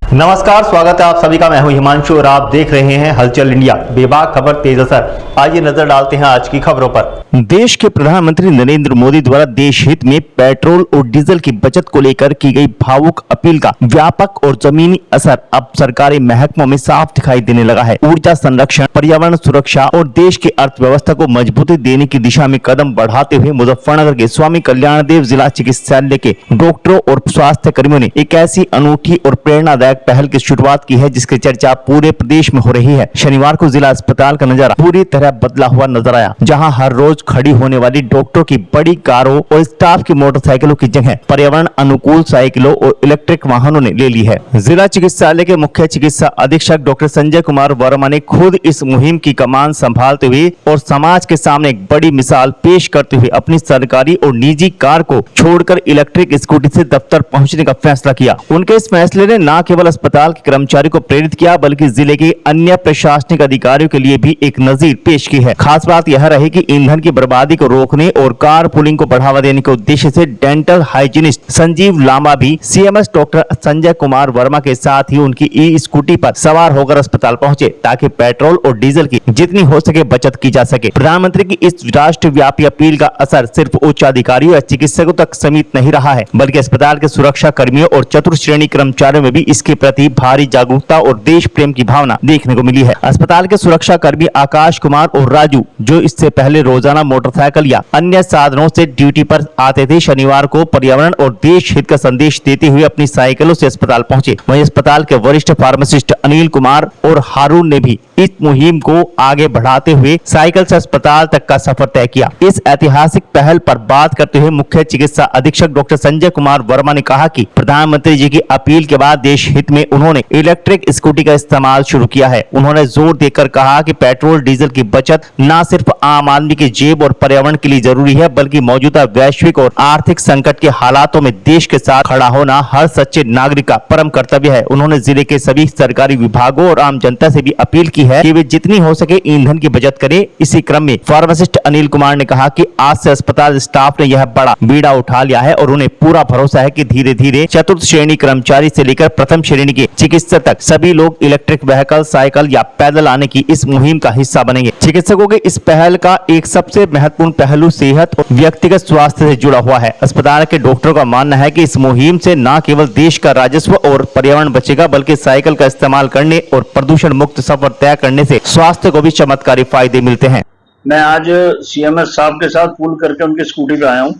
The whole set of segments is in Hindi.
नमस्कार, स्वागत है आप सभी का। मैं हूं हिमांशु और आप देख रहे हैं हलचल इंडिया। बेबाक खबर तेज असर। आइए नजर डालते हैं आज की खबरों पर। देश के प्रधानमंत्री नरेंद्र मोदी द्वारा देश हित में पेट्रोल और डीजल की बचत को लेकर की गई भावुक अपील का व्यापक और जमीनी असर अब सरकारी महकमों में साफ दिखाई देने लगा है। ऊर्जा संरक्षण, पर्यावरण सुरक्षा और देश की अर्थव्यवस्था को मजबूती देने की दिशा में कदम बढ़ाते हुए मुजफ्फरनगर के स्वामी कल्याण देव जिला चिकित्सालय के डॉक्टरों और स्वास्थ्य कर्मियों ने एक ऐसी अनूठी और प्रेरणादायक पहल की शुरुआत की है जिसकी चर्चा पूरे प्रदेश में हो रही है। शनिवार को जिला अस्पताल का नजारा पूरी तरह बदला हुआ नजर आया, जहां हर रोज खड़ी होने वाली डॉक्टरों की बड़ी कारों और स्टाफ की मोटरसाइकिलों की जगह पर्यावरण अनुकूल साइकिलों और इलेक्ट्रिक वाहनों ने ले ली है। जिला चिकित्सालय के मुख्य चिकित्सा अधीक्षक डॉक्टर संजय कुमार वर्मा ने खुद इस मुहिम की कमान संभालते हुए और समाज के सामने एक बड़ी मिसाल पेश करते हुए अपनी सरकारी और निजी कार को छोड़कर इलेक्ट्रिक स्कूटी से दफ्तर पहुंचने का फैसला किया। उनके इस फैसले ने न केवल अस्पताल के कर्मचारियों को प्रेरित किया बल्कि जिले के अन्य प्रशासनिक अधिकारियों के लिए भी एक नजीर पेश की है। खास बात यह रही कि ईंधन की बर्बादी को रोकने और कार पुलिंग को बढ़ावा देने के उद्देश्य से डेंटल हाइजीनिस्ट संजीव लांबा भी सीएमएस डॉक्टर संजय कुमार वर्मा के साथ ही उनकी ई स्कूटी पर सवार होकर अस्पताल पहुंचे ताकि पेट्रोल और डीजल की जितनी हो सके बचत की जा सके। प्रधानमंत्री की इस राष्ट्रव्यापी अपील का असर सिर्फ उच्च अधिकारियों या चिकित्सकों तक सीमित नहीं रहा है बल्कि अस्पताल के सुरक्षा कर्मियों और चतुर्थ श्रेणी कर्मचारियों में भी इसके प्रति भारी जागरूकता और देश प्रेम की भावना देखने को मिली है। अस्पताल के सुरक्षा कर्मी आकाश कुमार और राजू, जो इससे पहले रोजाना मोटरसाइकिल या अन्य साधनों से ड्यूटी पर आते थे, शनिवार को पर्यावरण और देश हित का संदेश देते हुए अपनी साइकिलों से अस्पताल पहुंचे। वहीं अस्पताल के वरिष्ठ फार्मासिस्ट अनिल कुमार और हारून ने भी इस मुहिम को आगे बढ़ाते हुए साइकिल से अस्पताल तक का सफर तय किया। इस ऐतिहासिक पहल पर बात करते हुए मुख्य चिकित्सा अधीक्षक डॉक्टर संजय कुमार वर्मा ने कहा कि प्रधानमंत्री जी की अपील के बाद देश हित में उन्होंने इलेक्ट्रिक स्कूटी का इस्तेमाल शुरू किया है। उन्होंने जोर देकर कहा कि पेट्रोल डीजल की बचत न सिर्फ आम आदमी की जेब और पर्यावरण के लिए जरूरी है बल्कि मौजूदा वैश्विक और आर्थिक संकट के हालातों में देश के साथ खड़ा होना हर सच्चे नागरिक का परम कर्तव्य है। उन्होंने जिले के सभी सरकारी विभागों और आम जनता से भी अपील की है कि वे जितनी हो सके ईंधन की बचत करें। इसी क्रम में फार्मासिस्ट अनिल कुमार ने कहा कि आज से अस्पताल स्टाफ ने यह बड़ा बीड़ा उठा लिया है और उन्हें पूरा भरोसा है कि धीरे धीरे चतुर्थ श्रेणी कर्मचारी से लेकर प्रथम श्रेणी के चिकित्सक तक सभी लोग इलेक्ट्रिक व्हीकल, साइकिल या पैदल आने की इस मुहिम का हिस्सा बनेंगे। चिकित्सकों के इस पहल का एक सबसे महत्वपूर्ण पहलू सेहत और व्यक्तिगत स्वास्थ्य से जुड़ा हुआ है। अस्पताल के डॉक्टरों का मानना है कि इस मुहिम से न केवल देश का राजस्व और पर्यावरण बचेगा बल्कि साइकिल का इस्तेमाल करने और प्रदूषण मुक्त सफर तय करने से स्वास्थ्य को भी चमत्कारी फायदे मिलते हैं। मैं आज सीएमएस साहब के साथ पूल करके उनकी स्कूटी पे आया हूँ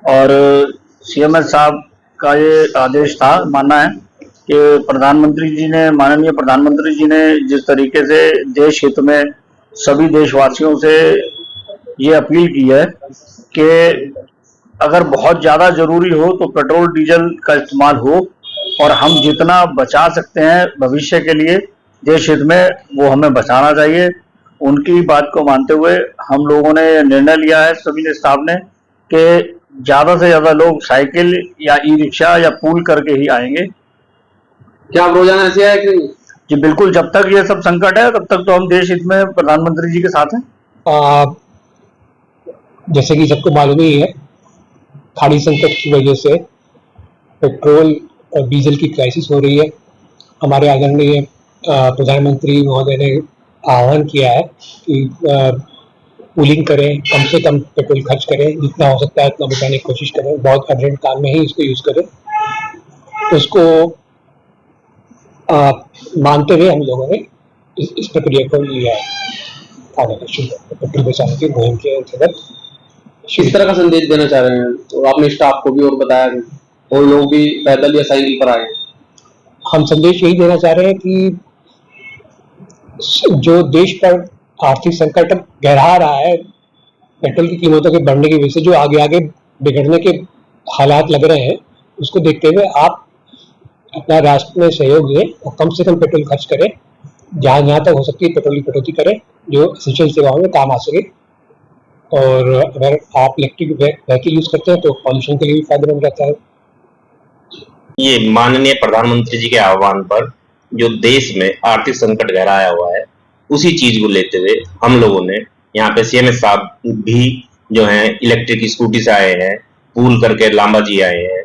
और सीएमएस साहब का ये आदेश था, मानना है कि माननीय प्रधानमंत्री जी ने जिस तरीके से देश हित में सभी देशवासियों से ये अपील की है कि अगर बहुत ज़्यादा ज़रूरी हो तो पेट्रोल डीजल का इस्तेमाल हो और हम जितना बचा सकते हैं भविष्य के लिए देश हित में वो हमें बचाना चाहिए। उनकी बात को मानते हुए हम लोगों ने निर्णय लिया है, सभी स्टाफ ने, कि ज़्यादा से ज़्यादा लोग साइकिल या ई रिक्शा या पूल करके ही आएंगे। क्या आप रोजाना ऐसे आए कि? जी बिल्कुल, जब तक ये सब संकट है तब तक तो हम देश हित में प्रधानमंत्री जी के साथ हैं। जैसे कि सबको मालूम ही है, खाड़ी संकट की वजह से पेट्रोल और डीजल की क्राइसिस हो रही है। हमारे आदरणीय प्रधानमंत्री महोदय ने आह्वान किया है कि पूलिंग करें, कम से कम पेट्रोल खर्च करें, जितना हो सकता है उतना बचाने की कोशिश करें, बहुत अर्जेंट काम में ही इसको यूज़ करें। उसको मानते हुए हम लोगों ने इस प्रक्रिया को लिया है पेट्रोल बचाने की मुहिम के अंतर्गत। किस तरह का संदेश देना चाह रहे हैं? तो आपने स्टाफ को भी और बताया और लोग भी पैदल या साइकिल पर आए। हम संदेश यही देना चाह रहे हैं कि जो देश पर आर्थिक संकट गहरा रहा है, पेट्रोल की कीमतों के बढ़ने की वजह से जो आगे आगे बिगड़ने के हालात लग रहे हैं, उसको देखते हुए आप अपना राष्ट्र में सहयोग दें और कम से कम पेट्रोल खर्च करें। जहाँ तक हो सकती है पेट्रोल की कटौती करें जो एसेंशियल सेवाओं में काम आ सके। और अगर आप इलेक्ट्रिक व्हीकल यूज करते हैं तो पॉल्यूशन के लिए भी फायदेमंद रहता है। ये माननीय प्रधानमंत्री जी के आह्वान पर जो देश में आर्थिक संकट गहराया हुआ है, उसी चीज को लेते हुए हम लोगों ने यहाँ पे सीएमएस साहब भी जो हैं इलेक्ट्रिक स्कूटी से आए हैं, पूल करके लांबा जी आए हैं,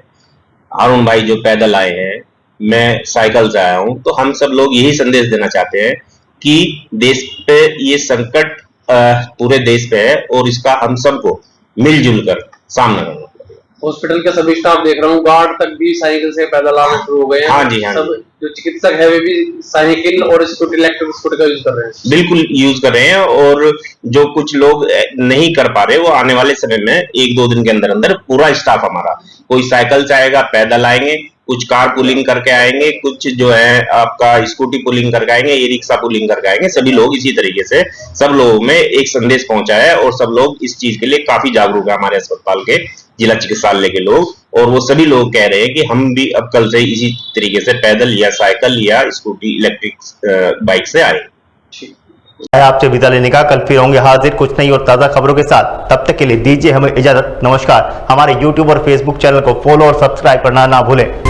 हारून भाई जो पैदल आए हैं, मैं साइकिल से आया हूं, तो हम सब लोग यही संदेश देना चाहते हैं कि देश पे ये संकट पूरे देश पे है और इसका हम सबको मिलजुल कर सामना करना। हॉस्पिटल के सभी स्टाफ देख रहा हूँ, गार्ड तक भी साइकिल से पैदल आना शुरू हो गए हैं। हाँ जी, हाँ सब जी। जो चिकित्सक है वे भी साइकिल और स्कूटी, इलेक्ट्रिक स्कूटी का यूज कर रहे हैं। बिल्कुल यूज कर रहे हैं, और जो कुछ लोग नहीं कर पा रहे वो आने वाले समय में 1-2 दिन के अंदर अंदर पूरा स्टाफ हमारा, कोई साइकिल से आएगा, पैदल आएंगे, कुछ कार पुलिंग करके आएंगे, कुछ जो है आपका स्कूटी पुलिंग करके आएंगे, ई रिक्शा पुलिंग करके आएंगे। सभी लोग इसी तरीके से सब लोगों में एक संदेश पहुंचा है और सब लोग इस चीज के लिए काफी जागरूक है। हमारे अस्पताल के जिला चिकित्सालय के लोग, और वो सभी लोग कह रहे हैं कि हम भी अब कल से इसी तरीके से पैदल या साइकिल या स्कूटी, इलेक्ट्रिक बाइक से आए। आपसे विदा लेने का, कल फिर होंगे हाजिर कुछ नई और ताज़ा खबरों के साथ। तब तक के लिए दीजिए हमें इजाजत। नमस्कार। हमारे YouTube और Facebook चैनल को फॉलो और सब्सक्राइब करना ना भूलें।